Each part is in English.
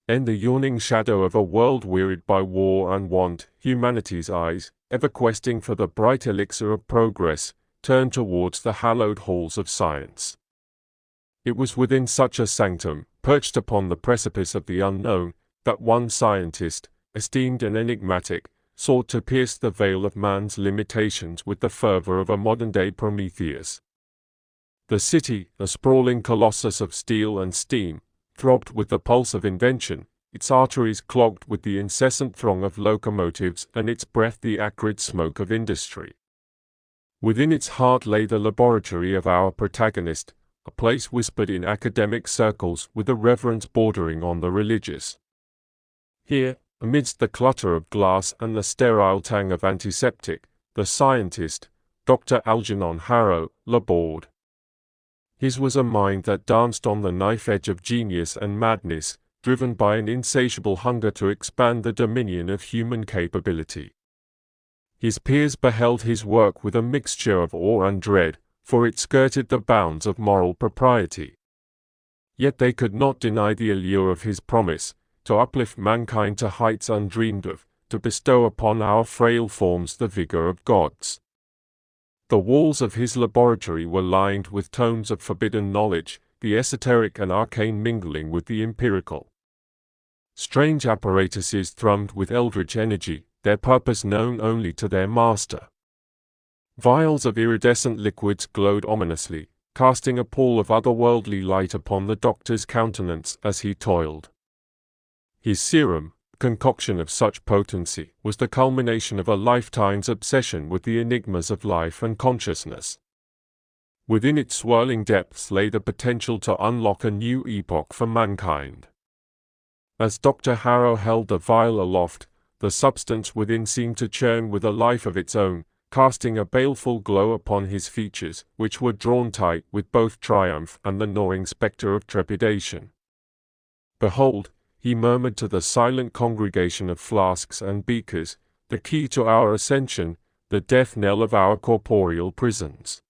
In the yawning shadow of a world wearied by war and want, humanity's eyes, ever questing for the bright elixir of progress, turned towards the hallowed halls of science. It was within such a sanctum, perched upon the precipice of the unknown, that one scientist, esteemed and enigmatic, sought to pierce the veil of man's limitations with the fervor of a modern-day Prometheus. The city, a sprawling colossus of steel and steam, throbbed with the pulse of invention, its arteries clogged with the incessant throng of locomotives and its breath the acrid smoke of industry. Within its heart lay the laboratory of our protagonist, a place whispered in academic circles with a reverence bordering on the religious. Here, amidst the clutter of glass and the sterile tang of antiseptic, the scientist, Dr. Algernon Harrow, labored. His was a mind that danced on the knife edge of genius and madness, driven by an insatiable hunger to expand the dominion of human capability. His peers beheld his work with a mixture of awe and dread, for it skirted the bounds of moral propriety. Yet they could not deny the allure of his promise, to uplift mankind to heights undreamed of, to bestow upon our frail forms the vigor of gods. The walls of his laboratory were lined with tomes of forbidden knowledge, the esoteric and arcane mingling with the empirical. Strange apparatuses thrummed with eldritch energy, their purpose known only to their master. Vials of iridescent liquids glowed ominously, casting a pall of otherworldly light upon the doctor's countenance as he toiled. His serum, a concoction of such potency, was the culmination of a lifetime's obsession with the enigmas of life and consciousness. Within its swirling depths lay the potential to unlock a new epoch for mankind. As Dr. Harrow held the vial aloft, the substance within seemed to churn with a life of its own, casting a baleful glow upon his features, which were drawn tight with both triumph and the gnawing spectre of trepidation. "Behold," he murmured to the silent congregation of flasks and beakers, "the key to our ascension, the death knell of our corporeal prisons.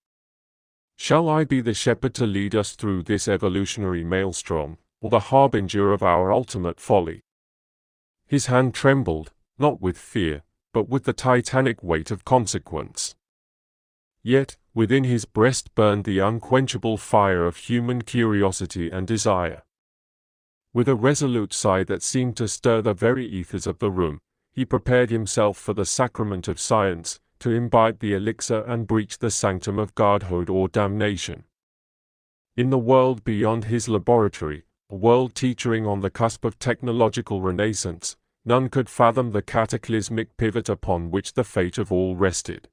Shall I be the shepherd to lead us through this evolutionary maelstrom, or the harbinger of our ultimate folly?" His hand trembled, not with fear, but with the titanic weight of consequence. Yet, within his breast burned the unquenchable fire of human curiosity and desire. With a resolute sigh that seemed to stir the very ethers of the room, he prepared himself for the sacrament of science, to imbibe the elixir and breach the sanctum of godhood or damnation. In the world beyond his laboratory, a world teetering on the cusp of technological renaissance, none could fathom the cataclysmic pivot upon which the fate of all rested.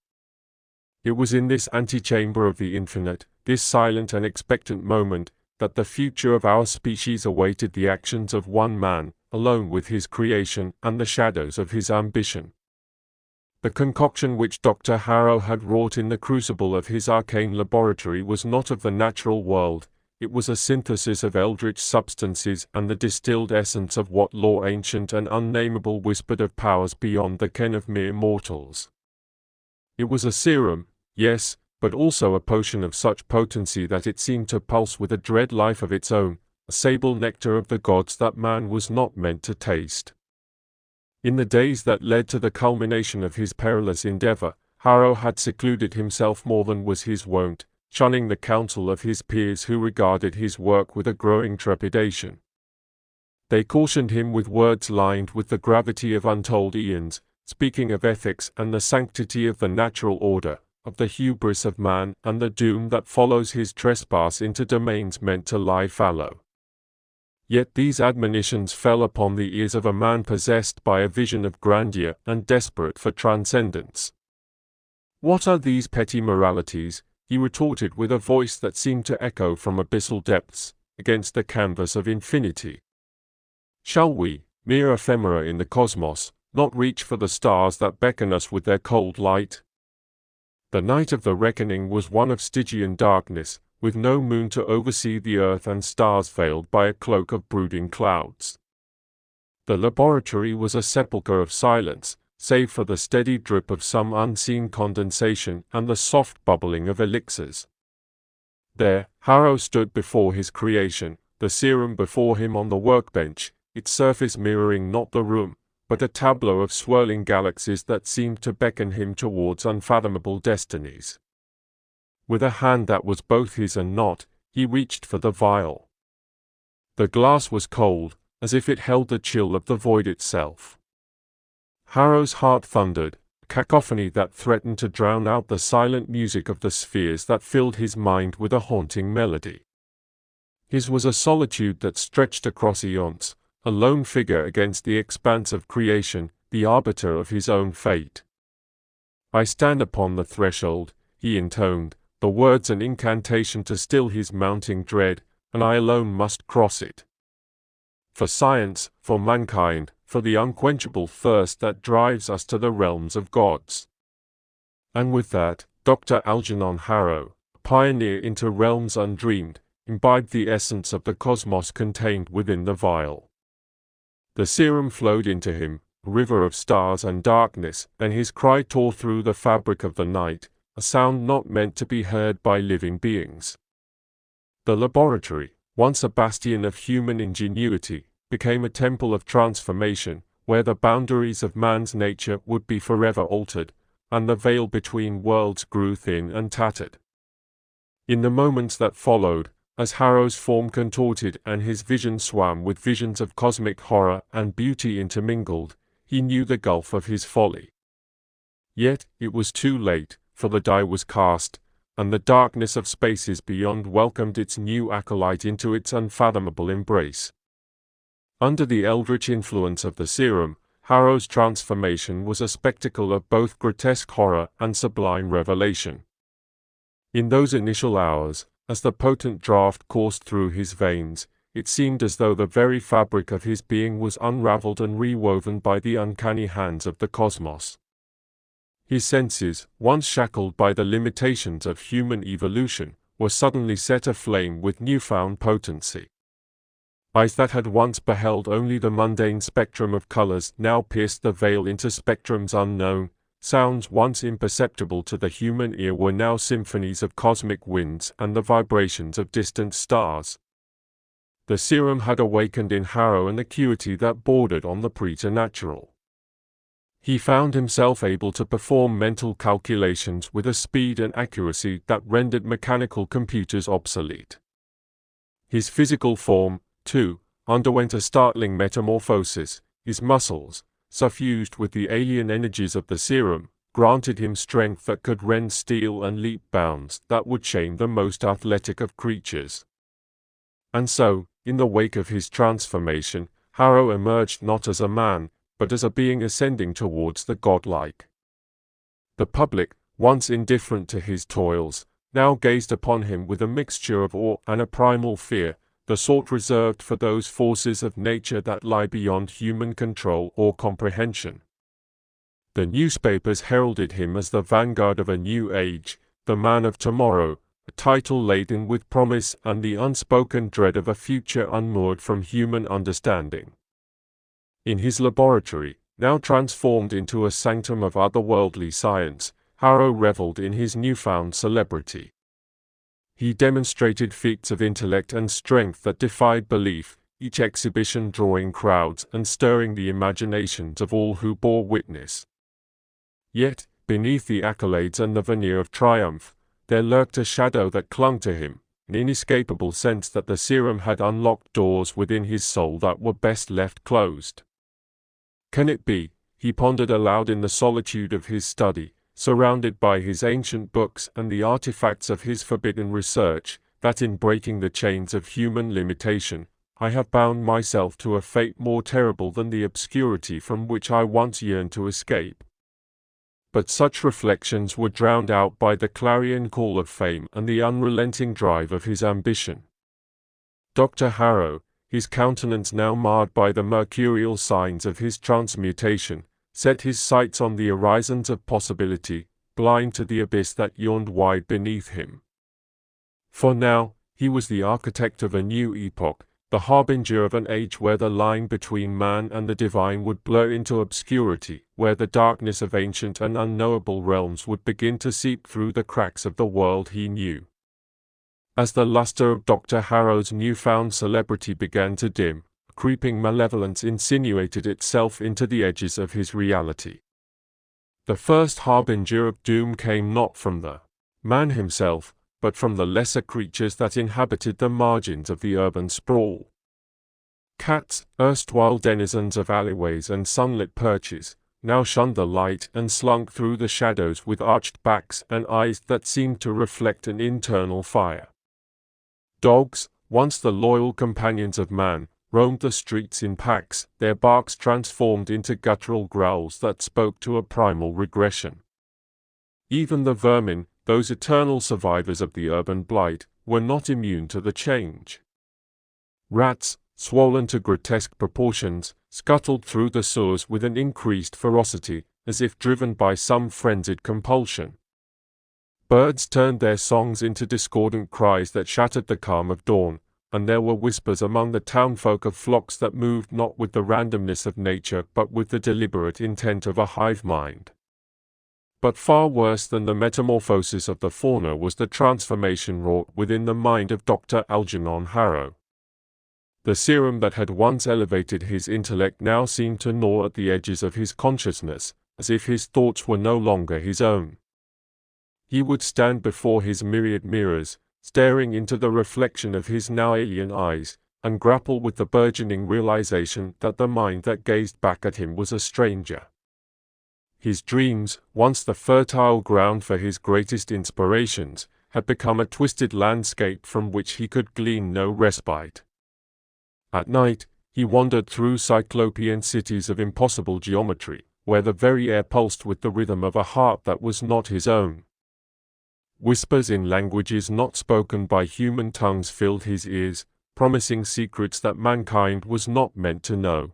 It was in this antechamber of the infinite, this silent and expectant moment, that the future of our species awaited the actions of one man, alone with his creation and the shadows of his ambition. The concoction which Dr. Harrow had wrought in the crucible of his arcane laboratory was not of the natural world. It was a synthesis of eldritch substances and the distilled essence of what lore ancient and unnameable whispered of powers beyond the ken of mere mortals. It was a serum, yes, but also a potion of such potency that it seemed to pulse with a dread life of its own, a sable nectar of the gods that man was not meant to taste. In the days that led to the culmination of his perilous endeavor, Harrow had secluded himself more than was his wont, shunning the counsel of his peers who regarded his work with a growing trepidation. They cautioned him with words lined with the gravity of untold eons, speaking of ethics and the sanctity of the natural order, of the hubris of man and the doom that follows his trespass into domains meant to lie fallow. Yet these admonitions fell upon the ears of a man possessed by a vision of grandeur and desperate for transcendence. "What are these petty moralities?" he retorted with a voice that seemed to echo from abyssal depths, against the canvas of infinity. "Shall we, mere ephemera in the cosmos, not reach for the stars that beckon us with their cold light?" The night of the reckoning was one of Stygian darkness, with no moon to oversee the earth and stars veiled by a cloak of brooding clouds. The laboratory was a sepulchre of silence, save for the steady drip of some unseen condensation and the soft bubbling of elixirs. There, Harrow stood before his creation, the serum before him on the workbench, its surface mirroring not the room, but a tableau of swirling galaxies that seemed to beckon him towards unfathomable destinies. With a hand that was both his and not, he reached for the vial. The glass was cold, as if it held the chill of the void itself. Harrow's heart thundered, a cacophony that threatened to drown out the silent music of the spheres that filled his mind with a haunting melody. His was a solitude that stretched across eons, a lone figure against the expanse of creation, the arbiter of his own fate. "I stand upon the threshold," he intoned, the words an incantation to still his mounting dread, "and I alone must cross it. For science, for mankind, for the unquenchable thirst that drives us to the realms of gods." And with that, Dr. Algernon Harrow, a pioneer into realms undreamed, imbibed the essence of the cosmos contained within the vial. The serum flowed into him, a river of stars and darkness, and his cry tore through the fabric of the night, a sound not meant to be heard by living beings. The laboratory, once a bastion of human ingenuity, became a temple of transformation, where the boundaries of man's nature would be forever altered, and the veil between worlds grew thin and tattered. In the moments that followed, as Harrow's form contorted and his vision swam with visions of cosmic horror and beauty intermingled, he knew the gulf of his folly. Yet it was too late, for the die was cast, and the darkness of spaces beyond welcomed its new acolyte into its unfathomable embrace. Under the eldritch influence of the serum, Harrow's transformation was a spectacle of both grotesque horror and sublime revelation. In those initial hours, as the potent draught coursed through his veins, it seemed as though the very fabric of his being was unraveled and rewoven by the uncanny hands of the cosmos. His senses, once shackled by the limitations of human evolution, were suddenly set aflame with newfound potency. Eyes that had once beheld only the mundane spectrum of colors now pierced the veil into spectrums unknown. Sounds once imperceptible to the human ear were now symphonies of cosmic winds and the vibrations of distant stars. The serum had awakened in Harrow an acuity that bordered on the preternatural. He found himself able to perform mental calculations with a speed and accuracy that rendered mechanical computers obsolete. His physical form, too, underwent a startling metamorphosis. His muscles, suffused with the alien energies of the serum, granted him strength that could rend steel and leap bounds that would shame the most athletic of creatures. And so, in the wake of his transformation, Harrow emerged not as a man, but as a being ascending towards the godlike. The public, once indifferent to his toils, now gazed upon him with a mixture of awe and a primal fear, the sort reserved for those forces of nature that lie beyond human control or comprehension. The newspapers heralded him as the vanguard of a new age, the man of tomorrow, a title laden with promise and the unspoken dread of a future unmoored from human understanding. In his laboratory, now transformed into a sanctum of otherworldly science, Harrow reveled in his newfound celebrity. He demonstrated feats of intellect and strength that defied belief, each exhibition drawing crowds and stirring the imaginations of all who bore witness. Yet, beneath the accolades and the veneer of triumph, there lurked a shadow that clung to him, an inescapable sense that the serum had unlocked doors within his soul that were best left closed. Can it be, he pondered aloud in the solitude of his study, surrounded by his ancient books and the artifacts of his forbidden research, that in breaking the chains of human limitation, I have bound myself to a fate more terrible than the obscurity from which I once yearned to escape. But such reflections were drowned out by the clarion call of fame and the unrelenting drive of his ambition. Dr. Harrow, his countenance now marred by the mercurial signs of his transmutation, set his sights on the horizons of possibility, blind to the abyss that yawned wide beneath him. For now, he was the architect of a new epoch, the harbinger of an age where the line between man and the divine would blur into obscurity, where the darkness of ancient and unknowable realms would begin to seep through the cracks of the world he knew. As the luster of Dr. Harrow's newfound celebrity began to dim, a creeping malevolence insinuated itself into the edges of his reality. The first harbinger of doom came not from the man himself, but from the lesser creatures that inhabited the margins of the urban sprawl. Cats, erstwhile denizens of alleyways and sunlit perches, now shunned the light and slunk through the shadows with arched backs and eyes that seemed to reflect an internal fire. Dogs, once the loyal companions of man, roamed the streets in packs, their barks transformed into guttural growls that spoke to a primal regression. Even the vermin, those eternal survivors of the urban blight, were not immune to the change. Rats, swollen to grotesque proportions, scuttled through the sewers with an increased ferocity, as if driven by some frenzied compulsion. Birds turned their songs into discordant cries that shattered the calm of dawn, and there were whispers among the townfolk of flocks that moved not with the randomness of nature but with the deliberate intent of a hive mind. But far worse than the metamorphosis of the fauna was the transformation wrought within the mind of Dr. Algernon Harrow. The serum that had once elevated his intellect now seemed to gnaw at the edges of his consciousness, as if his thoughts were no longer his own. He would stand before his myriad mirrors, staring into the reflection of his now alien eyes, and grapple with the burgeoning realization that the mind that gazed back at him was a stranger. His dreams, once the fertile ground for his greatest inspirations, had become a twisted landscape from which he could glean no respite. At night, he wandered through cyclopean cities of impossible geometry, where the very air pulsed with the rhythm of a heart that was not his own. Whispers in languages not spoken by human tongues filled his ears, promising secrets that mankind was not meant to know.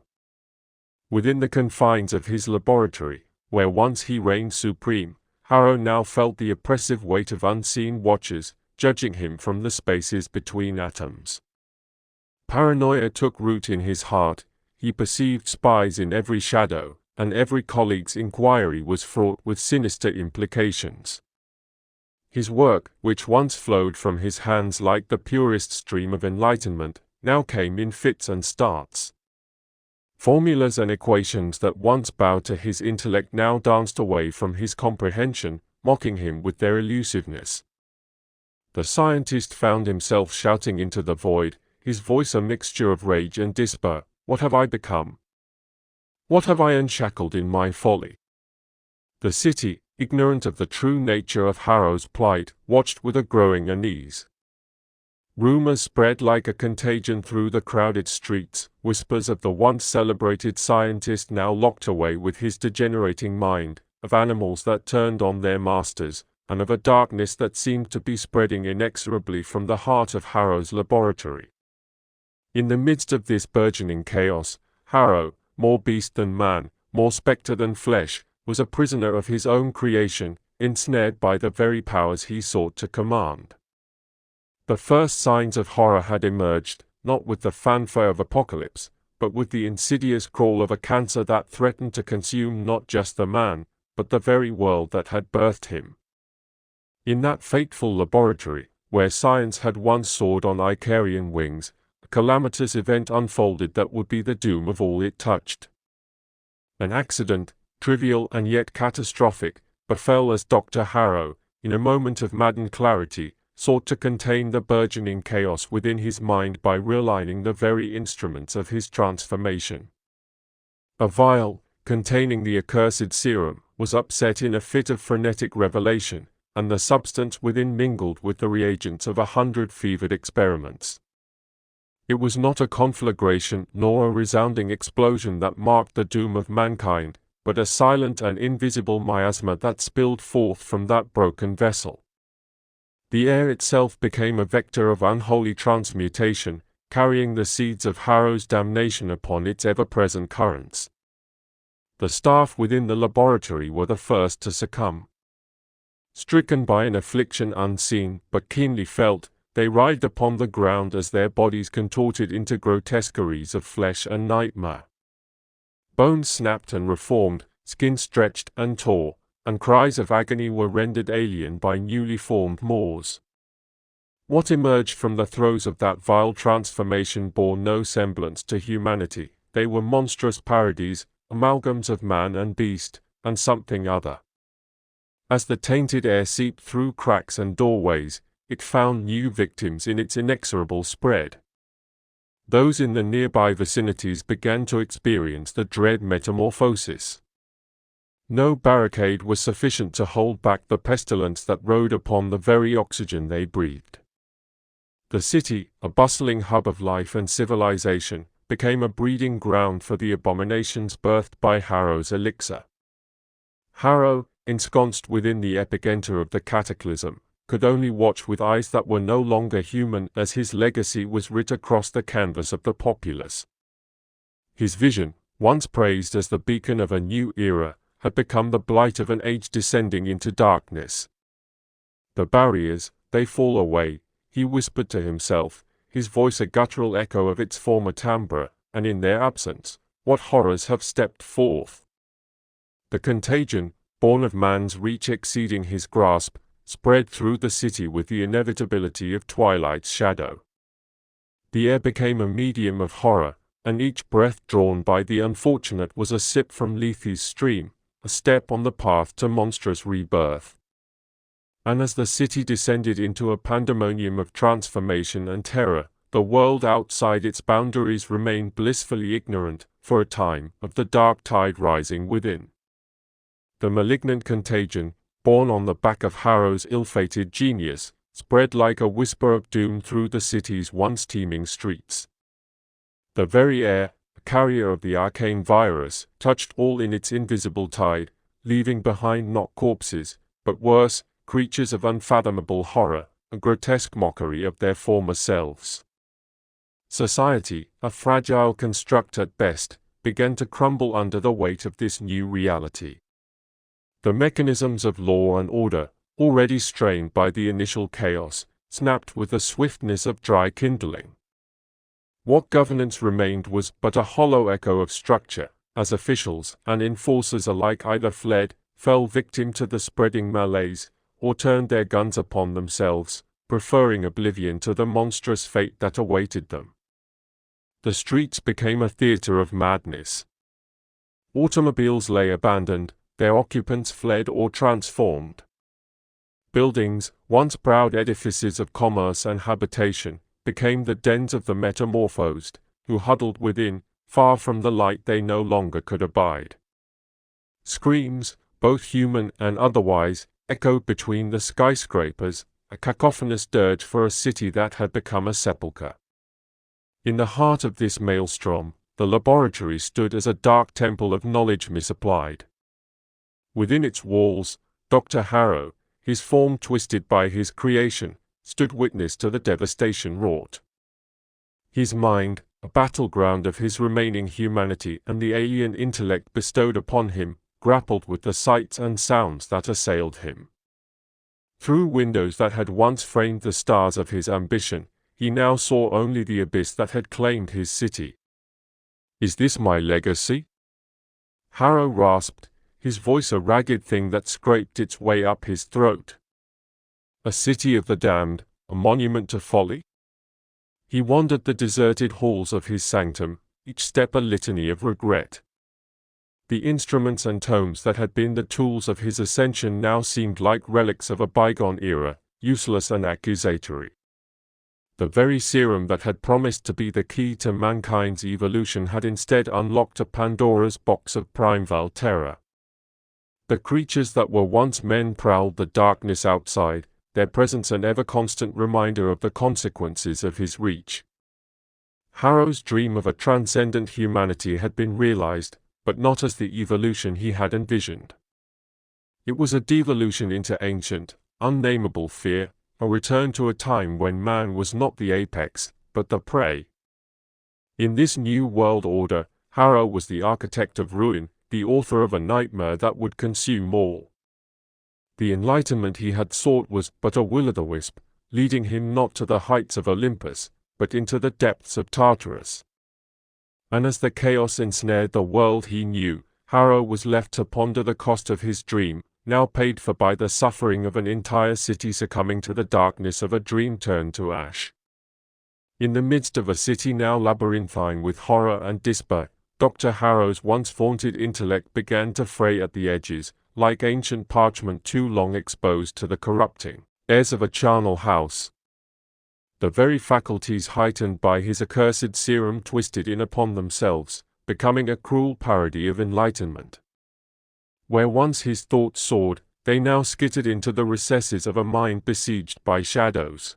Within the confines of his laboratory, where once he reigned supreme, Harrow now felt the oppressive weight of unseen watchers, judging him from the spaces between atoms. Paranoia took root in his heart. He perceived spies in every shadow, and every colleague's inquiry was fraught with sinister implications. His work, which once flowed from his hands like the purest stream of enlightenment, now came in fits and starts. Formulas and equations that once bowed to his intellect now danced away from his comprehension, mocking him with their elusiveness. The scientist found himself shouting into the void, his voice a mixture of rage and despair. What have I become? What have I unshackled in my folly? The city, ignorant of the true nature of Harrow's plight, watched with a growing unease. Rumors spread like a contagion through the crowded streets, whispers of the once celebrated scientist now locked away with his degenerating mind, of animals that turned on their masters, and of a darkness that seemed to be spreading inexorably from the heart of Harrow's laboratory. In the midst of this burgeoning chaos, Harrow, more beast than man, more spectre than flesh, was a prisoner of his own creation, ensnared by the very powers he sought to command. The first signs of horror had emerged, not with the fanfare of apocalypse, but with the insidious crawl of a cancer that threatened to consume not just the man, but the very world that had birthed him. In that fateful laboratory, where science had once soared on Icarian wings, a calamitous event unfolded that would be the doom of all it touched. An accident, trivial and yet catastrophic, befell as Dr. Harrow, in a moment of maddened clarity, sought to contain the burgeoning chaos within his mind by realigning the very instruments of his transformation. A vial, containing the accursed serum, was upset in a fit of frenetic revelation, and the substance within mingled with the reagents of 100 fevered experiments. It was not a conflagration nor a resounding explosion that marked the doom of mankind, but a silent and invisible miasma that spilled forth from that broken vessel. The air itself became a vector of unholy transmutation, carrying the seeds of Harrow's damnation upon its ever-present currents. The staff within the laboratory were the first to succumb. Stricken by an affliction unseen but keenly felt, they writhed upon the ground as their bodies contorted into grotesqueries of flesh and nightmare. Bones snapped and reformed, skin stretched and tore, and cries of agony were rendered alien by newly formed maws. What emerged from the throes of that vile transformation bore no semblance to humanity. They were monstrous parodies, amalgams of man and beast, and something other. As the tainted air seeped through cracks and doorways, it found new victims in its inexorable spread. Those in the nearby vicinities began to experience the dread metamorphosis. No barricade was sufficient to hold back the pestilence that rode upon the very oxygen they breathed. The city, a bustling hub of life and civilization, became a breeding ground for the abominations birthed by Harrow's elixir. Harrow, ensconced within the epicenter of the cataclysm, could only watch with eyes that were no longer human as his legacy was writ across the canvas of the populace. His vision, once praised as the beacon of a new era, had become the blight of an age descending into darkness. The barriers, they fall away, he whispered to himself, his voice a guttural echo of its former timbre, and in their absence, what horrors have stepped forth? The contagion, born of man's reach exceeding his grasp, spread through the city with the inevitability of twilight's shadow. The air became a medium of horror, and each breath drawn by the unfortunate was a sip from Lethe's stream, a step on the path to monstrous rebirth. And as the city descended into a pandemonium of transformation and terror, the world outside its boundaries remained blissfully ignorant, for a time, of the dark tide rising within. The malignant contagion, born on the back of Harrow's ill-fated genius, spread like a whisper of doom through the city's once teeming streets. The very air, a carrier of the arcane virus, touched all in its invisible tide, leaving behind not corpses, but worse, creatures of unfathomable horror, a grotesque mockery of their former selves. Society, a fragile construct at best, began to crumble under the weight of this new reality. The mechanisms of law and order, already strained by the initial chaos, snapped with the swiftness of dry kindling. What governance remained was but a hollow echo of structure, as officials and enforcers alike either fled, fell victim to the spreading malaise, or turned their guns upon themselves, preferring oblivion to the monstrous fate that awaited them. The streets became a theater of madness. Automobiles lay abandoned, their occupants fled or transformed. Buildings, once proud edifices of commerce and habitation, became the dens of the metamorphosed, who huddled within, far from the light they no longer could abide. Screams, both human and otherwise, echoed between the skyscrapers, a cacophonous dirge for a city that had become a sepulchre. In the heart of this maelstrom, the laboratory stood as a dark temple of knowledge misapplied. Within its walls, Dr. Harrow, his form twisted by his creation, stood witness to the devastation wrought. His mind, a battleground of his remaining humanity and the alien intellect bestowed upon him, grappled with the sights and sounds that assailed him. Through windows that had once framed the stars of his ambition, he now saw only the abyss that had claimed his city. "Is this my legacy?" Harrow rasped, his voice a ragged thing that scraped its way up his throat. A city of the damned, a monument to folly? He wandered the deserted halls of his sanctum, each step a litany of regret. The instruments and tomes that had been the tools of his ascension now seemed like relics of a bygone era, useless and accusatory. The very serum that had promised to be the key to mankind's evolution had instead unlocked a Pandora's box of primeval terror. The creatures that were once men prowled the darkness outside, their presence an ever-constant reminder of the consequences of his reach. Harrow's dream of a transcendent humanity had been realized, but not as the evolution he had envisioned. It was a devolution into ancient, unnameable fear, a return to a time when man was not the apex, but the prey. In this new world order, Harrow was the architect of ruin, the author of a nightmare that would consume all. The enlightenment he had sought was but a will-o'-the-wisp, leading him not to the heights of Olympus, but into the depths of Tartarus. And as the chaos ensnared the world he knew, Harrow was left to ponder the cost of his dream, now paid for by the suffering of an entire city succumbing to the darkness of a dream turned to ash. In the midst of a city now labyrinthine with horror and despair, Dr. Harrow's once vaunted intellect began to fray at the edges, like ancient parchment too long exposed to the corrupting airs of a charnel house. The very faculties heightened by his accursed serum twisted in upon themselves, becoming a cruel parody of enlightenment. Where once his thoughts soared, they now skittered into the recesses of a mind besieged by shadows.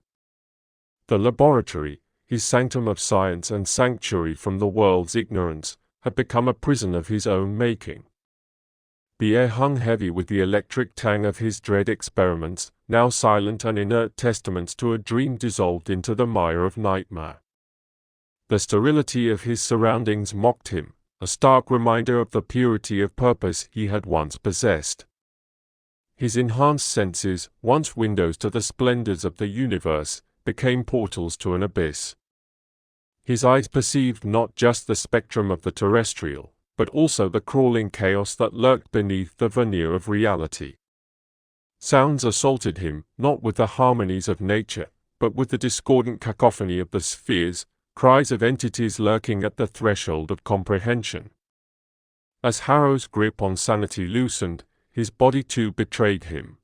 The laboratory, his sanctum of science and sanctuary from the world's ignorance, had become a prison of his own making. The air hung heavy with the electric tang of his dread experiments, now silent and inert testaments to a dream dissolved into the mire of nightmare. The sterility of his surroundings mocked him, a stark reminder of the purity of purpose he had once possessed. His enhanced senses, once windows to the splendors of the universe, became portals to an abyss. His eyes perceived not just the spectrum of the terrestrial, but also the crawling chaos that lurked beneath the veneer of reality. Sounds assaulted him, not with the harmonies of nature, but with the discordant cacophony of the spheres, cries of entities lurking at the threshold of comprehension. As Harrow's grip on sanity loosened, his body too betrayed him.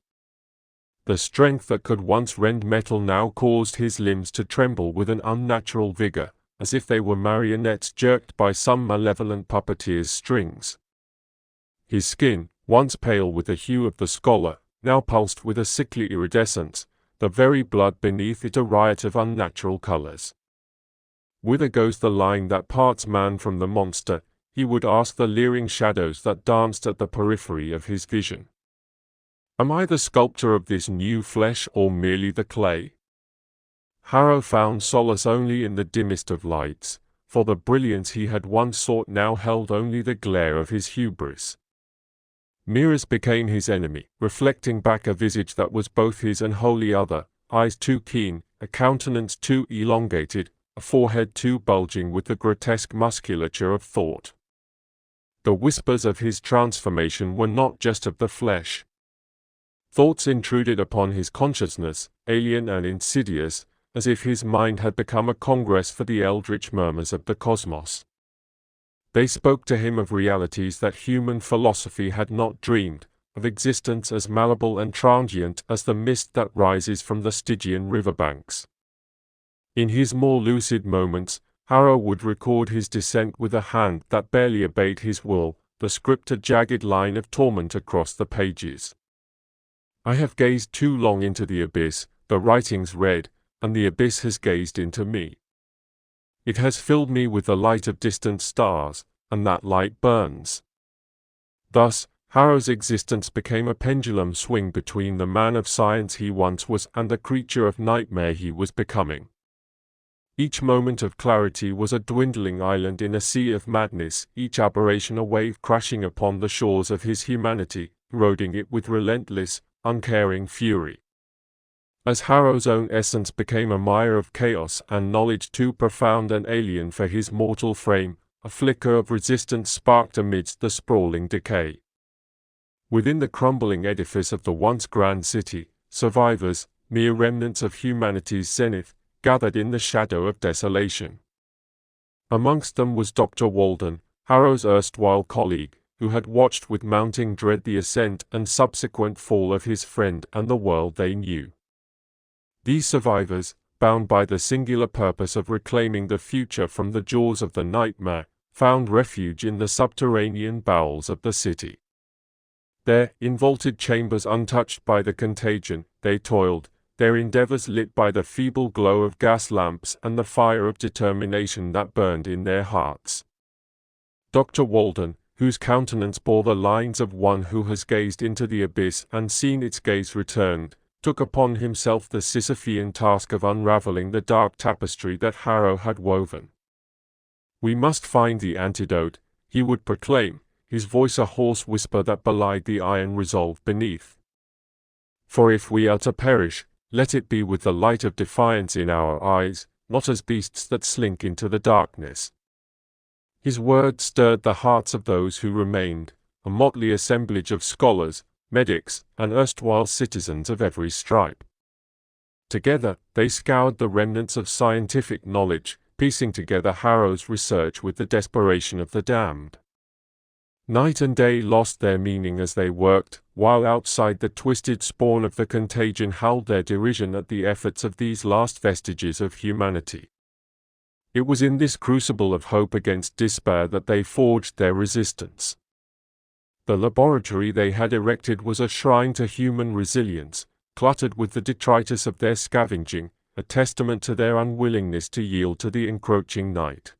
The strength that could once rend metal now caused his limbs to tremble with an unnatural vigor, as if they were marionettes jerked by some malevolent puppeteer's strings. His skin, once pale with the hue of the scholar, now pulsed with a sickly iridescence, the very blood beneath it a riot of unnatural colors. Whither goes the line that parts man from the monster? He would ask the leering shadows that danced at the periphery of his vision. Am I the sculptor of this new flesh or merely the clay? Harrow found solace only in the dimmest of lights, for the brilliance he had once sought now held only the glare of his hubris. Mirrors became his enemy, reflecting back a visage that was both his and wholly other, eyes too keen, a countenance too elongated, a forehead too bulging with the grotesque musculature of thought. The whispers of his transformation were not just of the flesh. Thoughts intruded upon his consciousness, alien and insidious, as if his mind had become a congress for the eldritch murmurs of the cosmos. They spoke to him of realities that human philosophy had not dreamed, of existence as malleable and transient as the mist that rises from the Stygian riverbanks. In his more lucid moments, Harrow would record his descent with a hand that barely obeyed his will, the script a jagged line of torment across the pages. I have gazed too long into the abyss, the writings read, and the abyss has gazed into me. It has filled me with the light of distant stars, and that light burns. Thus, Harrow's existence became a pendulum swing between the man of science he once was and the creature of nightmare he was becoming. Each moment of clarity was a dwindling island in a sea of madness, each aberration a wave crashing upon the shores of his humanity, eroding it with relentless, uncaring fury. As Harrow's own essence became a mire of chaos and knowledge too profound and alien for his mortal frame, a flicker of resistance sparked amidst the sprawling decay. Within the crumbling edifice of the once grand city, survivors, mere remnants of humanity's zenith, gathered in the shadow of desolation. Amongst them was Dr. Walden, Harrow's erstwhile colleague, who had watched with mounting dread the ascent and subsequent fall of his friend and the world they knew. These survivors, bound by the singular purpose of reclaiming the future from the jaws of the nightmare, found refuge in the subterranean bowels of the city. There, in vaulted chambers untouched by the contagion, they toiled, their endeavors lit by the feeble glow of gas lamps and the fire of determination that burned in their hearts. Dr. Walden, whose countenance bore the lines of one who has gazed into the abyss and seen its gaze returned, took upon himself the Sisyphean task of unraveling the dark tapestry that Harrow had woven. We must find the antidote, he would proclaim, his voice a hoarse whisper that belied the iron resolve beneath. For if we are to perish, let it be with the light of defiance in our eyes, not as beasts that slink into the darkness. His words stirred the hearts of those who remained, a motley assemblage of scholars, medics, and erstwhile citizens of every stripe. Together, they scoured the remnants of scientific knowledge, piecing together Harrow's research with the desperation of the damned. Night and day lost their meaning as they worked, while outside the twisted spawn of the contagion howled their derision at the efforts of these last vestiges of humanity. It was in this crucible of hope against despair that they forged their resistance. The laboratory they had erected was a shrine to human resilience, cluttered with the detritus of their scavenging, a testament to their unwillingness to yield to the encroaching night.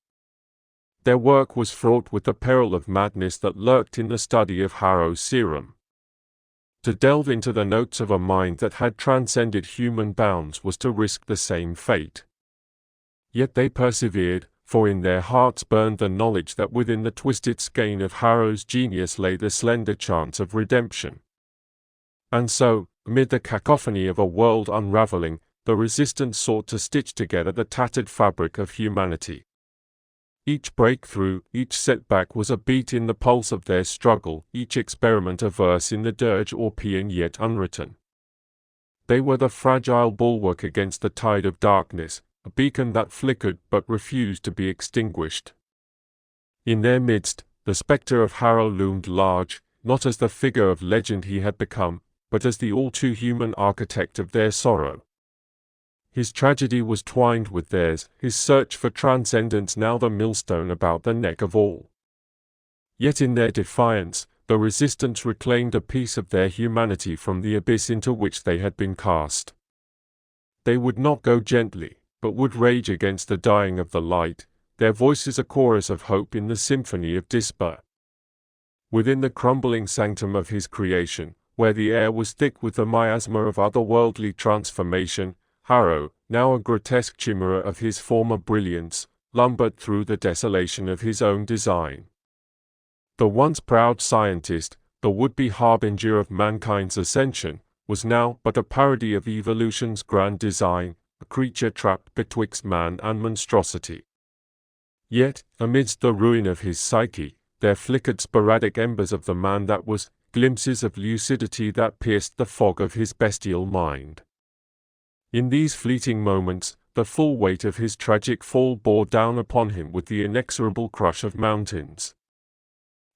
Their work was fraught with the peril of madness that lurked in the study of Harrow's serum. To delve into the notes of a mind that had transcended human bounds was to risk the same fate. Yet they persevered, for in their hearts burned the knowledge that within the twisted skein of Harrow's genius lay the slender chance of redemption. And so, amid the cacophony of a world unraveling, the resistance sought to stitch together the tattered fabric of humanity. Each breakthrough, each setback was a beat in the pulse of their struggle, each experiment a verse in the dirge or paean yet unwritten. They were the fragile bulwark against the tide of darkness, a beacon that flickered but refused to be extinguished. In their midst, the spectre of Harrow loomed large, not as the figure of legend he had become, but as the all-too-human architect of their sorrow. His tragedy was twined with theirs, his search for transcendence now the millstone about the neck of all. Yet in their defiance, the resistance reclaimed a piece of their humanity from the abyss into which they had been cast. They would not go gently, but would rage against the dying of the light, their voices a chorus of hope in the symphony of despair. Within the crumbling sanctum of his creation, where the air was thick with the miasma of otherworldly transformation, Harrow, now a grotesque chimera of his former brilliance, lumbered through the desolation of his own design. The once proud scientist, the would-be harbinger of mankind's ascension, was now but a parody of evolution's grand design, a creature trapped betwixt man and monstrosity. Yet, amidst the ruin of his psyche, there flickered sporadic embers of the man that was, glimpses of lucidity that pierced the fog of his bestial mind. In these fleeting moments, the full weight of his tragic fall bore down upon him with the inexorable crush of mountains.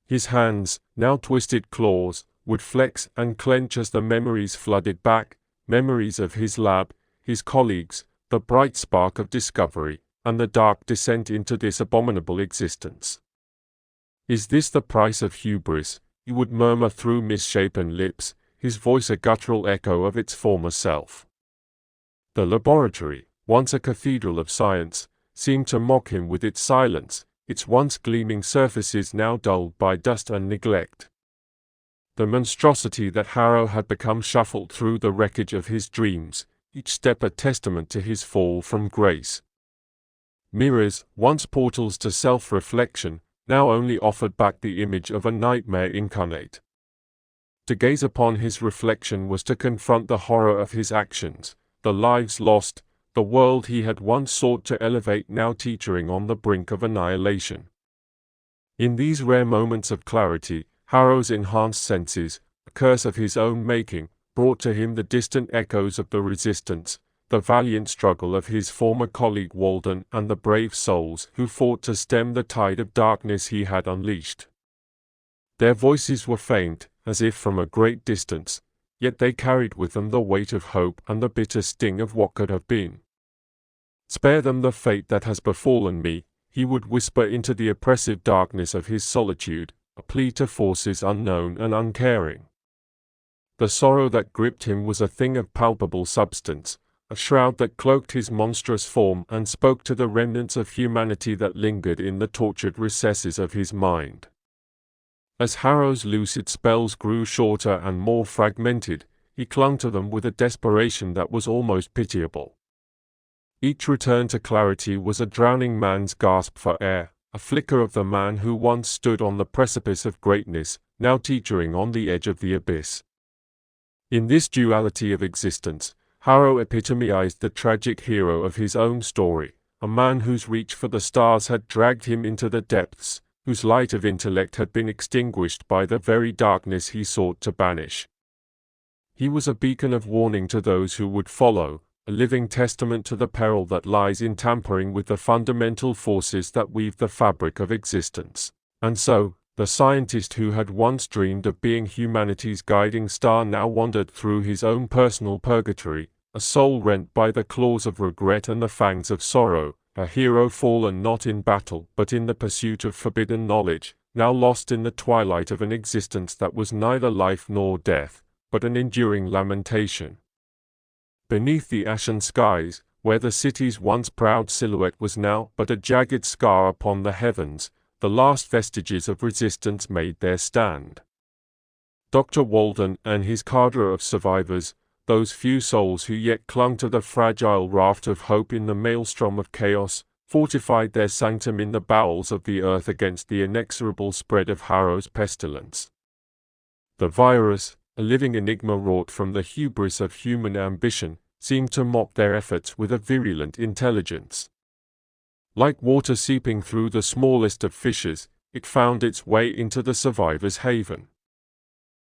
His hands, now twisted claws, would flex and clench as the memories flooded back, memories of his lab, his colleagues, the bright spark of discovery, and the dark descent into this abominable existence. "Is this the price of hubris?" he would murmur through misshapen lips, his voice a guttural echo of its former self. The laboratory, once a cathedral of science, seemed to mock him with its silence, its once gleaming surfaces now dulled by dust and neglect. The monstrosity that Harrow had become shuffled through the wreckage of his dreams, each step a testament to his fall from grace. Mirrors, once portals to self-reflection, now only offered back the image of a nightmare incarnate. To gaze upon his reflection was to confront the horror of his actions, the lives lost, the world he had once sought to elevate now teetering on the brink of annihilation. In these rare moments of clarity, Harrow's enhanced senses, a curse of his own making, brought to him the distant echoes of the resistance, the valiant struggle of his former colleague Walden and the brave souls who fought to stem the tide of darkness he had unleashed. Their voices were faint, as if from a great distance, yet they carried with them the weight of hope and the bitter sting of what could have been. "Spare them the fate that has befallen me," he would whisper into the oppressive darkness of his solitude, a plea to forces unknown and uncaring. The sorrow that gripped him was a thing of palpable substance, a shroud that cloaked his monstrous form and spoke to the remnants of humanity that lingered in the tortured recesses of his mind. As Harrow's lucid spells grew shorter and more fragmented, he clung to them with a desperation that was almost pitiable. Each return to clarity was a drowning man's gasp for air, a flicker of the man who once stood on the precipice of greatness, now teetering on the edge of the abyss. In this duality of existence, Harrow epitomized the tragic hero of his own story, a man whose reach for the stars had dragged him into the depths, whose light of intellect had been extinguished by the very darkness he sought to banish. He was a beacon of warning to those who would follow, a living testament to the peril that lies in tampering with the fundamental forces that weave the fabric of existence. And so, the scientist who had once dreamed of being humanity's guiding star now wandered through his own personal purgatory, a soul rent by the claws of regret and the fangs of sorrow, a hero fallen not in battle but in the pursuit of forbidden knowledge, now lost in the twilight of an existence that was neither life nor death, but an enduring lamentation. Beneath the ashen skies, where the city's once proud silhouette was now but a jagged scar upon the heavens, the last vestiges of resistance made their stand. Dr. Walden and his cadre of survivors, those few souls who yet clung to the fragile raft of hope in the maelstrom of chaos, fortified their sanctum in the bowels of the earth against the inexorable spread of Harrow's pestilence. The virus, a living enigma wrought from the hubris of human ambition, seemed to mock their efforts with a virulent intelligence. Like water seeping through the smallest of fissures, it found its way into the survivors' haven.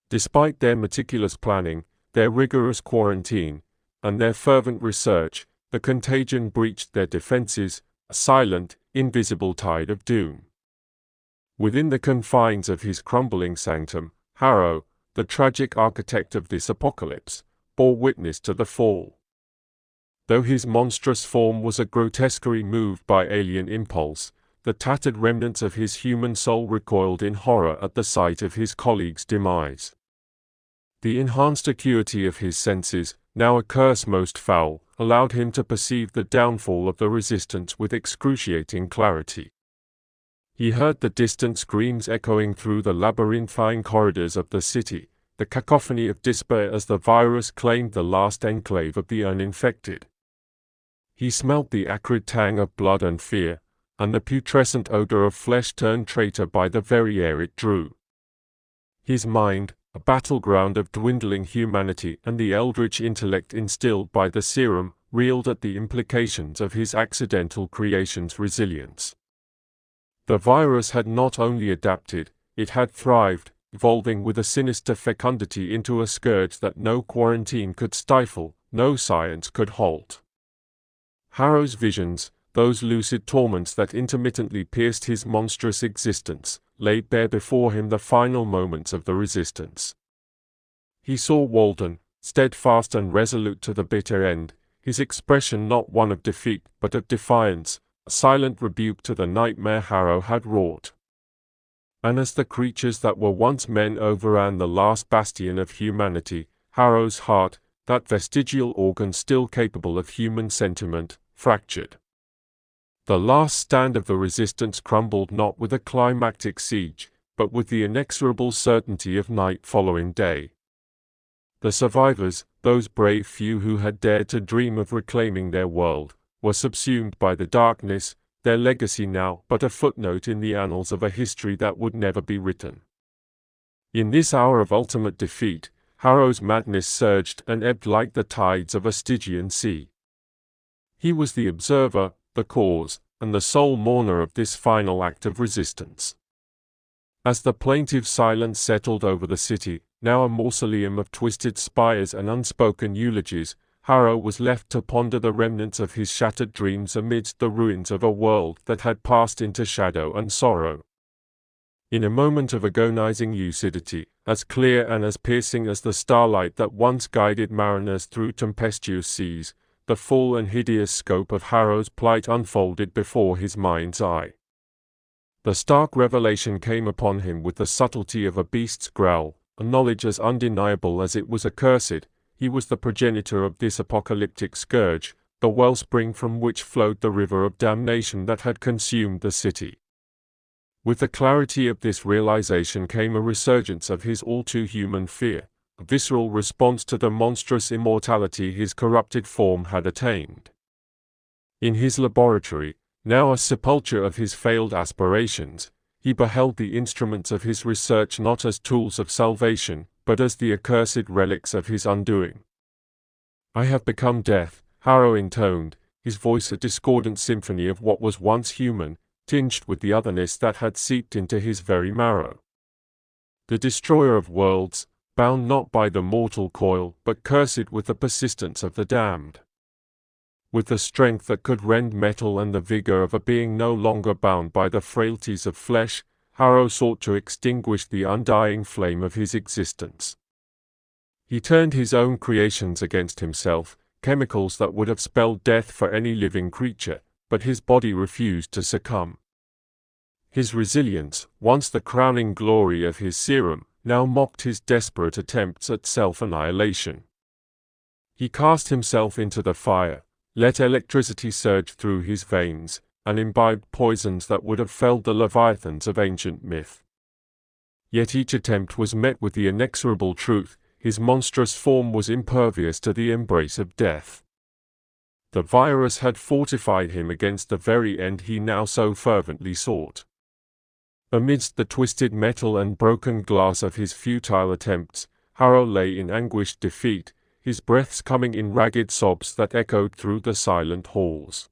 Despite their meticulous planning, their rigorous quarantine, and their fervent research, the contagion breached their defenses, a silent, invisible tide of doom. Within the confines of his crumbling sanctum, Harrow, the tragic architect of this apocalypse, bore witness to the fall. Though his monstrous form was a grotesquerie moved by alien impulse, the tattered remnants of his human soul recoiled in horror at the sight of his colleague's demise. The enhanced acuity of his senses, now a curse most foul, allowed him to perceive the downfall of the resistance with excruciating clarity. He heard the distant screams echoing through the labyrinthine corridors of the city, the cacophony of despair as the virus claimed the last enclave of the uninfected. He smelt the acrid tang of blood and fear, and the putrescent odor of flesh turned traitor by the very air it drew. His mind, a battleground of dwindling humanity and the eldritch intellect instilled by the serum, reeled at the implications of his accidental creation's resilience. The virus had not only adapted, it had thrived, evolving with a sinister fecundity into a scourge that no quarantine could stifle, no science could halt. Harrow's visions, those lucid torments that intermittently pierced his monstrous existence, laid bare before him the final moments of the resistance. He saw Walden, steadfast and resolute to the bitter end, his expression not one of defeat but of defiance, a silent rebuke to the nightmare Harrow had wrought. And as the creatures that were once men overran the last bastion of humanity, Harrow's heart, that vestigial organ still capable of human sentiment, fractured. The last stand of the resistance crumbled not with a climactic siege, but with the inexorable certainty of night following day. The survivors, those brave few who had dared to dream of reclaiming their world, were subsumed by the darkness, their legacy now but a footnote in the annals of a history that would never be written. In this hour of ultimate defeat, Harrow's madness surged and ebbed like the tides of a Stygian sea. He was the observer, the cause, and the sole mourner of this final act of resistance. As the plaintive silence settled over the city, now a mausoleum of twisted spires and unspoken eulogies, Harrow was left to ponder the remnants of his shattered dreams amidst the ruins of a world that had passed into shadow and sorrow. In a moment of agonizing lucidity, as clear and as piercing as the starlight that once guided mariners through tempestuous seas, the full and hideous scope of Harrow's plight unfolded before his mind's eye. The stark revelation came upon him with the subtlety of a beast's growl, a knowledge as undeniable as it was accursed. He was the progenitor of this apocalyptic scourge, the wellspring from which flowed the river of damnation that had consumed the city. With the clarity of this realization came a resurgence of his all-too-human fear, a visceral response to the monstrous immortality his corrupted form had attained. In his laboratory, now a sepulchre of his failed aspirations, he beheld the instruments of his research not as tools of salvation, but as the accursed relics of his undoing. "I have become death," Harrow intoned, his voice a discordant symphony of what was once human, tinged with the otherness that had seeped into his very marrow. The destroyer of worlds, bound not by the mortal coil, but cursed with the persistence of the damned. With the strength that could rend metal and the vigor of a being no longer bound by the frailties of flesh, Harrow sought to extinguish the undying flame of his existence. He turned his own creations against himself, chemicals that would have spelled death for any living creature, but his body refused to succumb. His resilience, once the crowning glory of his serum, now mocked his desperate attempts at self-annihilation. He cast himself into the fire, let electricity surge through his veins, and imbibed poisons that would have felled the leviathans of ancient myth. Yet each attempt was met with the inexorable truth: his monstrous form was impervious to the embrace of death. The virus had fortified him against the very end he now so fervently sought. Amidst the twisted metal and broken glass of his futile attempts, Harrow lay in anguished defeat, his breaths coming in ragged sobs that echoed through the silent halls.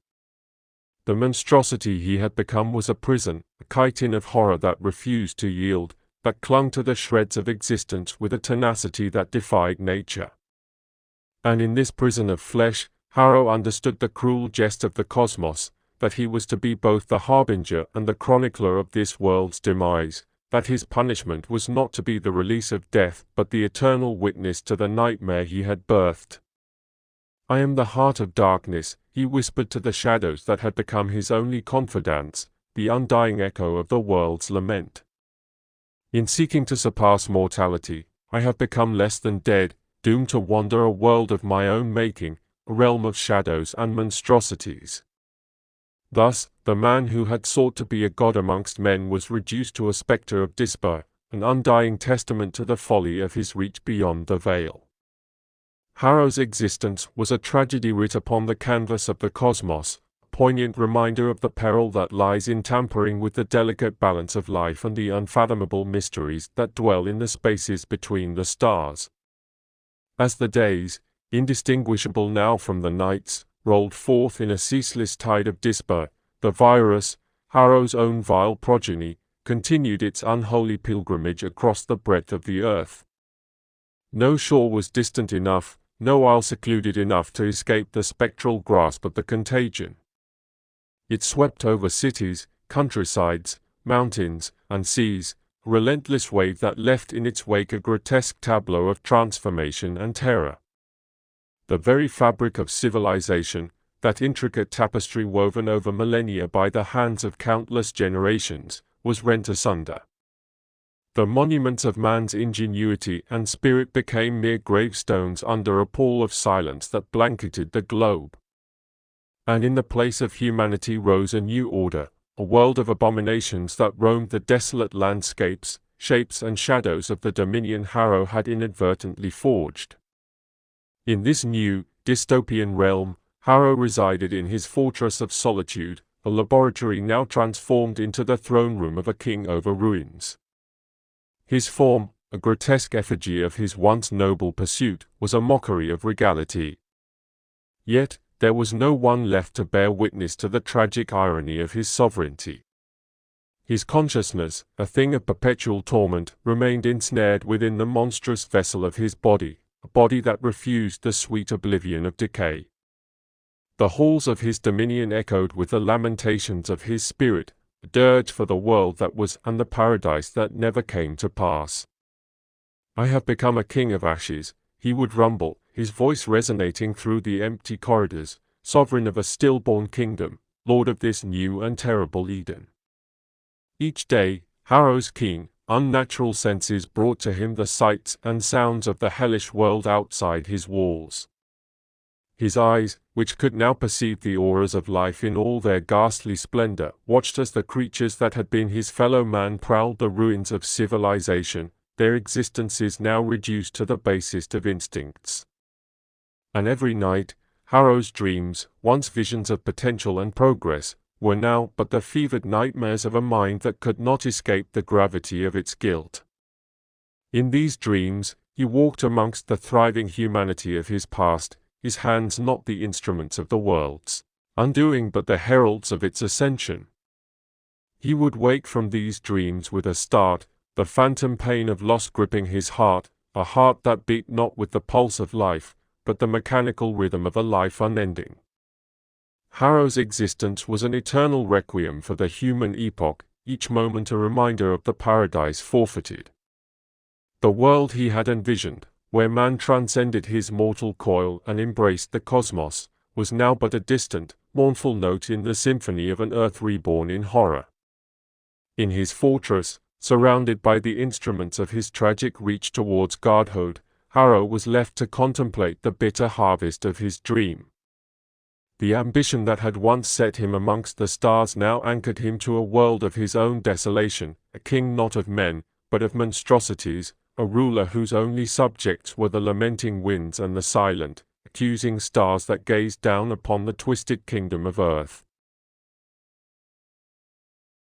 The monstrosity he had become was a prison, a chitin of horror that refused to yield, that clung to the shreds of existence with a tenacity that defied nature. And in this prison of flesh, Harrow understood the cruel jest of the cosmos, that he was to be both the harbinger and the chronicler of this world's demise, that his punishment was not to be the release of death but the eternal witness to the nightmare he had birthed. "I am the heart of darkness," he whispered to the shadows that had become his only confidants, the undying echo of the world's lament. "In seeking to surpass mortality, I have become less than dead, doomed to wander a world of my own making, a realm of shadows and monstrosities." Thus, the man who had sought to be a god amongst men was reduced to a spectre of despair, an undying testament to the folly of his reach beyond the veil. Harrow's existence was a tragedy writ upon the canvas of the cosmos, a poignant reminder of the peril that lies in tampering with the delicate balance of life and the unfathomable mysteries that dwell in the spaces between the stars. As the days, indistinguishable now from the nights, rolled forth in a ceaseless tide of despair, the virus, Harrow's own vile progeny, continued its unholy pilgrimage across the breadth of the earth. No shore was distant enough, no isle secluded enough to escape the spectral grasp of the contagion. It swept over cities, countrysides, mountains, and seas, a relentless wave that left in its wake a grotesque tableau of transformation and terror. The very fabric of civilization, that intricate tapestry woven over millennia by the hands of countless generations, was rent asunder. The monuments of man's ingenuity and spirit became mere gravestones under a pall of silence that blanketed the globe. And in the place of humanity rose a new order, a world of abominations that roamed the desolate landscapes, shapes and shadows of the dominion Harrow had inadvertently forged. In this new, dystopian realm, Harrow resided in his fortress of solitude, a laboratory now transformed into the throne room of a king over ruins. His form, a grotesque effigy of his once noble pursuit, was a mockery of regality. Yet, there was no one left to bear witness to the tragic irony of his sovereignty. His consciousness, a thing of perpetual torment, remained ensnared within the monstrous vessel of his body, a body that refused the sweet oblivion of decay. The halls of his dominion echoed with the lamentations of his spirit, a dirge for the world that was and the paradise that never came to pass. "I have become a king of ashes," he would rumble, his voice resonating through the empty corridors, sovereign of a stillborn kingdom, lord of this new and terrible Eden. Each day, Harrow's keen, unnatural senses brought to him the sights and sounds of the hellish world outside his walls. His eyes, which could now perceive the auras of life in all their ghastly splendor, watched as the creatures that had been his fellow man prowled the ruins of civilization, their existences now reduced to the basest of instincts. And every night, Harrow's dreams, once visions of potential and progress, were now but the fevered nightmares of a mind that could not escape the gravity of its guilt. In these dreams, he walked amongst the thriving humanity of his past, his hands not the instruments of the world's undoing but the heralds of its ascension. He would wake from these dreams with a start, the phantom pain of loss gripping his heart, a heart that beat not with the pulse of life, but the mechanical rhythm of a life unending. Harrow's existence was an eternal requiem for the human epoch, each moment a reminder of the paradise forfeited. The world he had envisioned, where man transcended his mortal coil and embraced the cosmos, was now but a distant, mournful note in the symphony of an earth reborn in horror. In his fortress, surrounded by the instruments of his tragic reach towards godhood, Harrow was left to contemplate the bitter harvest of his dream. The ambition that had once set him amongst the stars now anchored him to a world of his own desolation, a king not of men, but of monstrosities, a ruler whose only subjects were the lamenting winds and the silent, accusing stars that gazed down upon the twisted kingdom of earth.